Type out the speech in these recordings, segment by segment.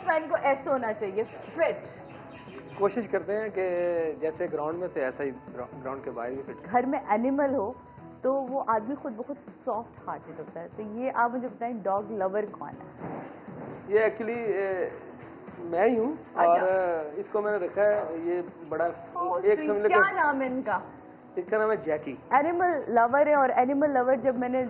Businessman को ऐसे होना चाहिए, फिट। कोशिश करते हैं कि जैसे ग्राउंड में थे ऐसा ही ग्राउंड के बाहर भी फिट। घर में एनिमल हो तो वो आदमी खुद बहुत सॉफ्ट हार्टेड होता है। तो ये आप मुझे बताएं, डॉग लवर कौन है? ये एक्चुअली मैं ही हूँ। और इसको मैंने रखा है, ये बड़ा एक समझ लो। क्या नाम है इनका? इसका नाम है जैकी। एनिमल लवर है। और एनिमल लवर जब मैंने,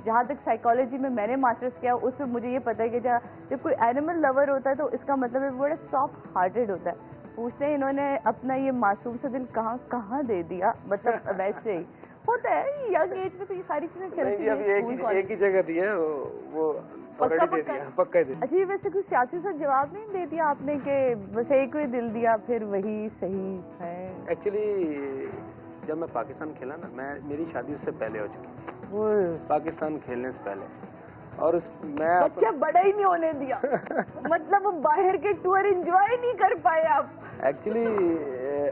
जहाँ तक साइकोलॉजी में मैंने मास्टर्स किया, उसमें मुझे ये पता है कि जब कोई एनिमल लवर होता है तो इसका मतलब है बड़ा सॉफ्ट हार्टेड होता है। पूछते हैं इन्होंने अपना ये मासूम सा दिल कहाँ कहाँ दे दिया, मतलब वैसे ही होता है यंग एज में तो ये सारी चीजें चलती हैं। अभी एक ही जगह दी है वो पक्का पक्का ही दे दिया। अच्छा, ये वैसे कोई सियासी सा जवाब नहीं दे दिया आपने कि बस एक ही दिल दिया फिर वही सही है? एक्चुअली जब मैं पाकिस्तान खेला ना, मेरी शादी उससे पहले हो चुकी थी, पाकिस्तान खेलने से पहले। और मैं बच्चा बड़ा ही नहीं होने दिया मतलब बाहर के टूर एंजॉय नहीं कर पाए आप? एक्चुअली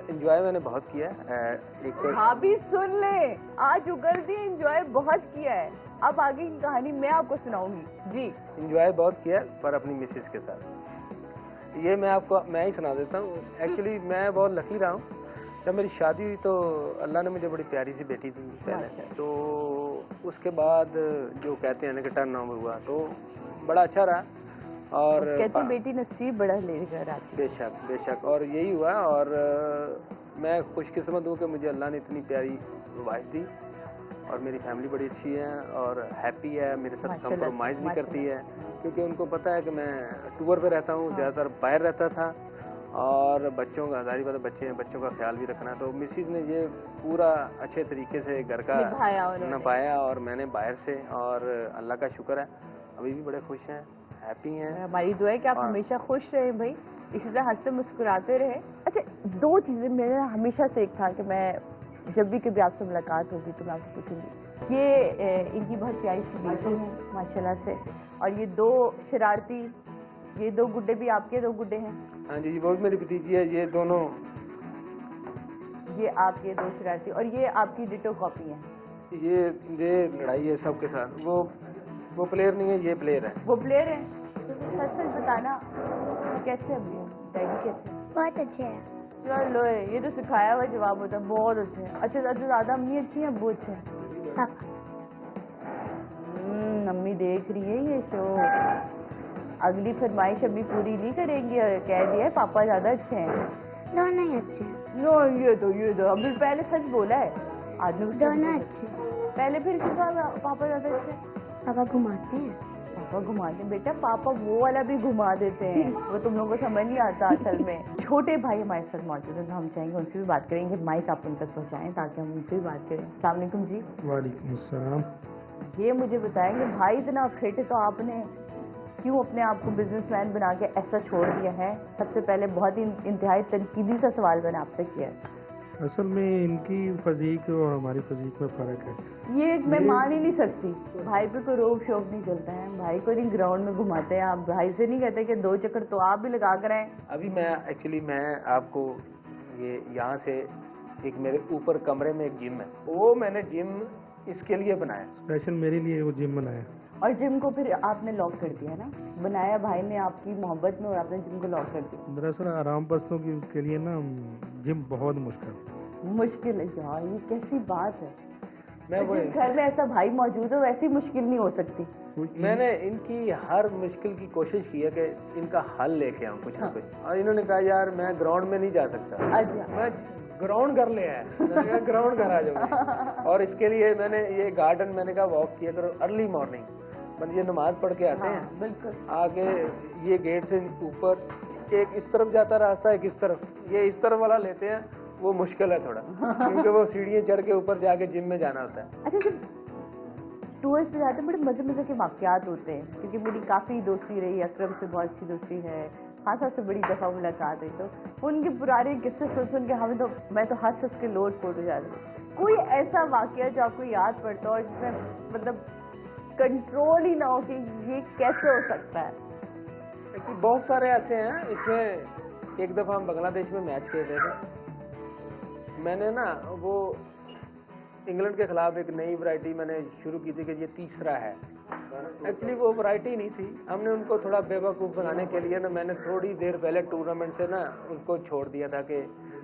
एंजॉय मैंने बहुत किया एक तो। भाभी सुन ले, आज उगल दी, एंजॉय बहुत किया है। अब आगे की कहानी मैं आपको सुनाऊंगी जी। एंजॉय बहुत किया पर अपनी मिसेस के साथ। ये मैं ही सुना देता हूँ। एक्चुअली मैं बहुत लकी रहा हूँ। जब मेरी शादी हुई तो अल्लाह ने मुझे बड़ी प्यारी सी बेटी दी पहले, तो उसके बाद जो कहते हैं ना कि टर्न ओवर हुआ तो बड़ा अच्छा रहा। और कहते बेटी नसीब बड़ा लेकर आती। बेशक बेशक, और यही हुआ। और मैं खुशकिस्मत हूँ कि मुझे अल्लाह ने इतनी प्यारी वाइफ दी और मेरी फैमिली बड़ी अच्छी है और हैप्पी है, मेरे साथ कंप्रोमाइज़ भी करती है, क्योंकि उनको पता है कि मैं टूर पे रहता हूँ, ज़्यादातर बाहर रहता था और बच्चों का, जाहिर बात है बच्चे हैं, बच्चों का ख्याल भी रखना। तो मिसिज ने ये पूरा अच्छे तरीके से घर का निभाया और मैंने बाहर से, और अल्लाह का शुक्र है अभी भी बड़े खुश हैं, हैप्पी हैं। हमारी दुआ है कि आप हमेशा खुश रहें भाई, इसी तरह हंसते मुस्कुराते रहे। अच्छा, दो चीज़ें मेरा हमेशा से एक था कि मैं जब भी कभी आपसे मुलाकात होगी तो मैं आपको पूछूंगी। ये इनकी बहुत प्यारी सी बेटी है माशाल्लाह से, और ये दो शरारती, ये दो गुड्डे भी आपके दो गुड्डे हैं? हाँ जी, वो भी मेरी भतीजी है। ये दोनों, ये आपके दो शरारती, और ये आपकी डिटो कॉपी है। ये लड़ाई है सबके साथ। वो प्लेयर नहीं है, ये प्लेयर है। वो प्लेयर है। सच सच बताना, कैसे अभी डैडी कैसे? बहुत अच्छे हैं। चलो, ये तो सिखाया हुआ जवाब होता है, बहुत अच्छे हैं। अच्छा, ज़्यादा अम्मी अच्छी हैं अब्बू अच्छे हैं? पापा। अम्मी देख रही है ये शो, अगली फरमाइश अभी पूरी नहीं करेंगी, कह दिया है पापा ज़्यादा अच्छे हैं। दोनों ही अच्छे हैं। नो, ये तो अभी पहले सच बोला है आदमी। दोनों अच्छे। पहले फिर क्यों कहा पापा ज़्यादा अच्छे? पापा घुमाते हैं। पापा घुमाते हैं बेटा, पापा वो वाला भी घुमा देते हैं, वो तुम लोगों को समझ नहीं आता असल में। छोटे भाई हमारे साथ मौजूद हैं तो हम चाहेंगे उनसे भी बात करेंगे। माइक आप उन तक पहुँचाएँ ताकि हम उनसे भी बात करें। अस्सलाम वालेकुम जी। वालेकुम अस्सलाम। ये मुझे बताएंगे, भाई इतना फिट है तो आपने क्यों अपने आप को बिजनेसमैन बना के ऐसा छोड़ दिया है? सबसे पहले बहुत ही इंतहाई तनकीदी सा सवाल मैंने आपसे किया है। असल में इनकी फजीक और हमारी फजीक में फ़र्क है। ये मैं मान ही नहीं सकती। भाई पे कोई रोक शोक नहीं चलता है, भाई को नहीं ग्राउंड में घुमाते हैं, आप भाई से नहीं कहते कि 2 चक्कर तो आप भी लगा कर आए? अभी मैं आपको ये यहाँ से एक मेरे ऊपर कमरे में एक जिम है, वो मैंने जिम इसके लिए बनाया, स्पेशल मेरे लिए वो जिम बनाया। और जिम को फिर आपने लॉक कर दिया ना? बनाया भाई ने आपकी मोहब्बत में और आपने जिम को लॉक कर दिया। दरअसल आराम पस्तों के लिए ना जिम बहुत मुश्किल है यार, ये कैसी बात है? मैं तो जिस घर में ऐसा भाई मौजूद है वैसी मुश्किल नहीं हो सकती। मैंने इनकी हर मुश्किल की कोशिश की है कि इनका हल लेके आऊँ कुछ ना कुछ, और इन्होंने कहा यार मैं ग्राउंड में नहीं जा सकता। अच्छा, मैं ग्राउंड कर ले है, ग्राउंड कर आ जाओ। और इसके लिए मैंने ये गार्डन, मैंने कहा वॉक किया करो अर्ली मॉर्निंग, मतलब ये नमाज पढ़ के आते हैं, बिल्कुल आके ये गेट से ऊपर एक इस तरफ जाता रास्ता, एक इस तरफ, ये इस तरफ वाला लेते हैं, वो मुश्किल है थोड़ा क्योंकि वो सीढ़ियाँ चढ़ के ऊपर जाके जिम में जाना होता है। अच्छा, जब टूर्स पे जाते हैं बड़े मज़े के वाक़यात होते हैं, क्योंकि मेरी काफ़ी दोस्ती रही, अकरम से बहुत अच्छी दोस्ती है, खान साहब से बड़ी दफ़ा मुलाकात हुई, तो उनके पुराने किस्से सुन के मैं तो हंस के लोट पोट हो जाती हूँ। कोई ऐसा वाक़या जो आपको याद पड़ता हो और जिसमें मतलब कंट्रोल ही ना हो कि ये कैसे हो सकता है? बहुत सारे ऐसे हैं। इसमें एक दफ़ा हम बांग्लादेश में मैच खेल रहे थे, मैंने ना वो इंग्लैंड के ख़िलाफ़ एक नई वैरायटी मैंने शुरू की थी कि ये तीसरा है, एक्चुअली वो वैरायटी नहीं थी, हमने उनको थोड़ा बेवकूफ़ बनाने के लिए ना मैंने थोड़ी देर पहले टूर्नामेंट से ना उनको छोड़ दिया था कि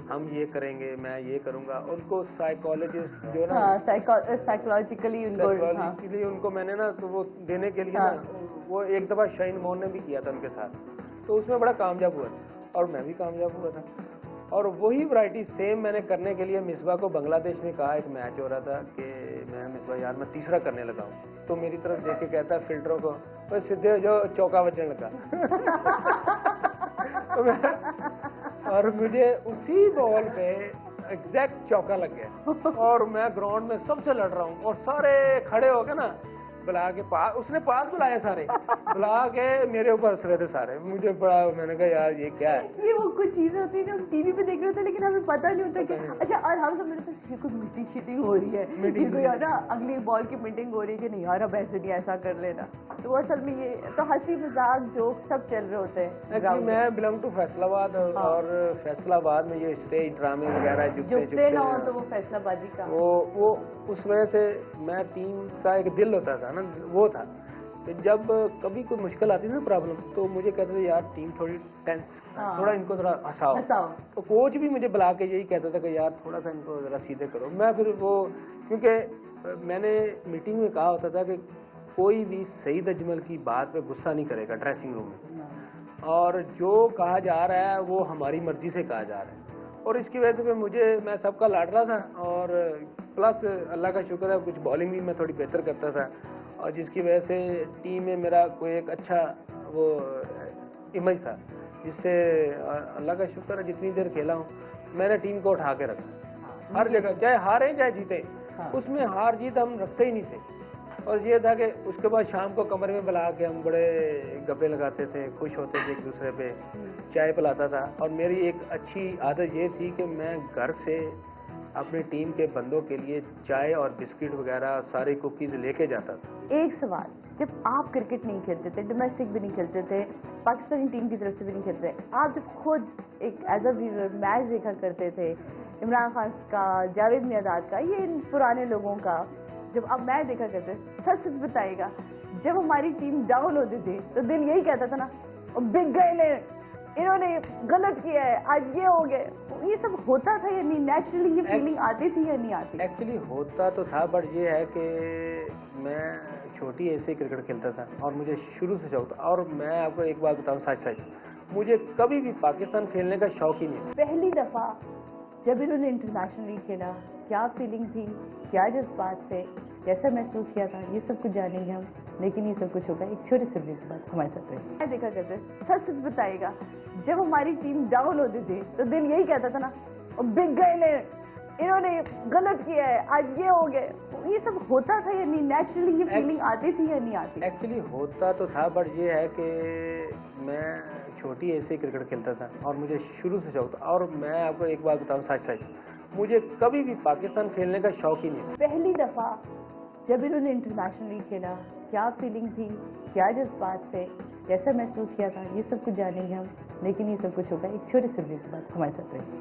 हम ये करेंगे, मैं ये करूँगा। उनको साइकोलॉजिस्ट जो ना साइकोलॉजिकली उनको मैंने ना तो वो देने के लिए ना वो एक दफ़ा शाइन मोहन ने भी किया था उनके साथ, तो उसमें बड़ा कामयाब हुआ था और मैं भी कामयाब हुआ था। और वही वैरायटी सेम मैंने करने के लिए मिसबा को बांग्लादेश में कहा, एक मैच हो रहा था कि मैं मिसबा यार मैं तीसरा करने लगा हूँ, तो मेरी तरफ देख के कहता है फिल्टरों को तो सीधे जो चौका बजने लगा तो मैं और मुझे उसी बॉल पे एग्जैक्ट चौका लग गया और मैं ग्राउंड में सबसे लड़ रहा हूँ और सारे खड़े हो गए ना बुला के उसने पास बुलाए सारे बुला के मेरे ऊपर हंस रहे थे सारे। मुझे बड़ा मैंने कहा यार ये क्या है। ये वो कुछ चीजें होती है जो हम टीवी पे देख रहे होते हैं लेकिन हमें पता नहीं होता कि अच्छा, और हम सब मेरे तो कुछ मीटिंग शीटिंग हो रही है, कोई यार ना अगली बॉल की मीटिंग हो रही है कि नहीं यार अब ऐसे नहीं ऐसा कर लेना, तो वो असल में ये तो हंसी मजाक जोक सब चल रहे होते हैं। मैं बिलोंग टू फैसलाबाद और फैसलाबाद में ये स्टेज ड्रामे वगैरह जुगते ना हो तो वो फैसलाबादी का वो उस वजह से मैं टीम का एक दिल होता था ना, वो था कि जब कभी कोई मुश्किल आती थी ना प्रॉब्लम, तो मुझे कहते थे यार टीम थोड़ी टेंस, थोड़ा इनको थोड़ा हंसाओ। तो कोच भी मुझे बुला के यही कहता था कि यार थोड़ा सा इनको ज़रा सीधे करो। मैं फिर वो क्योंकि मैंने मीटिंग में कहा होता था कि कोई भी सईद अजमल की बात पे गुस्सा नहीं करेगा ड्रेसिंग रूम में, और जो कहा जा रहा है वो हमारी मर्जी से कहा जा रहा है। और इसकी वजह से फिर मैं सबका लाड रहा था और प्लस अल्लाह का शुक्र है कुछ बॉलिंग भी मैं थोड़ी बेहतर करता था, और जिसकी वजह से टीम में मेरा कोई एक अच्छा वो इमेज था, जिससे अल्लाह का शुक्र है जितनी देर खेला हूँ मैंने टीम को उठा के रखा हर जगह, चाहे हारे चाहे जीते। उसमें हार जीत हम रखते ही नहीं थे। और ये था कि उसके बाद शाम को कमरे में बुला के हम बड़े गप्पे लगाते थे, खुश होते थे, एक दूसरे पे चाय पिलाता था। और मेरी एक अच्छी आदत ये थी कि मैं घर से अपनी टीम के बंदों के लिए चाय और बिस्किट वगैरह सारी कुकीज़ लेके जाता था। एक सवाल, जब आप क्रिकेट नहीं खेलते थे, डोमेस्टिक भी नहीं खेलते थे, पाकिस्तानी टीम की तरफ से भी नहीं खेलते थे, आप जब खुद एक एज अ व्यूअर मैच देखा करते थे, इमरान खान का, जावेद मियादाद का, ये पुराने लोगों का, जब आप मैच देखा करते सच सच बताइएगा, जब हमारी टीम डाउन होती थी तो दिल यही कहता था ना बिग गए ने, इन्होंने गलत किया है, आज ये हो गए, ये सब होता था या नहीं? नेचुरली ये फीलिंग आती थी या नहीं आती? एक्चुअली होता तो था, बट ये है कि मैं छोटी ऐसे ही क्रिकेट खेलता था और मुझे शुरू से शौक था। और मैं आपको एक बात बताऊं सच, मुझे कभी भी पाकिस्तान खेलने का शौक ही नहीं। पहली दफ़ा जब इन्होंने इंटरनेशनली खेला, क्या फीलिंग थी, क्या जज्बात थे, कैसा महसूस किया था, ये सब कुछ जानेंगे हम। लेकिन ये सब कुछ होगा एक छोटे से ब्रेक के बाद। हमारे साथ रहिए। मैं देखा करते सच सच बताइएगा, जब हमारी टीम डाउन होती थी तो दिल यही कहता था ना बिग गए ने, इन्होंने गलत किया है, आज ये हो गए, ये सब होता था या नहीं? नेचुरली ये फीलिंग आती थी या नहीं आती? एक्चुअली होता तो था, बट ये है कि मैं छोटी ऐसे ही क्रिकेट खेलता था और मुझे शुरू से शौक था। और मैं आपको एक बात बताऊं सच, मुझे कभी भी पाकिस्तान खेलने का शौक ही नहीं। पहली दफ़ा जब इन्होंने इंटरनेशनली खेला, क्या फीलिंग थी, क्या जज्बात थे, कैसा महसूस किया था, ये सब कुछ जानेंगे हम। लेकिन ये सब कुछ होगा एक छोटे से ब्रेक के बाद। हमारे साथ रहिए।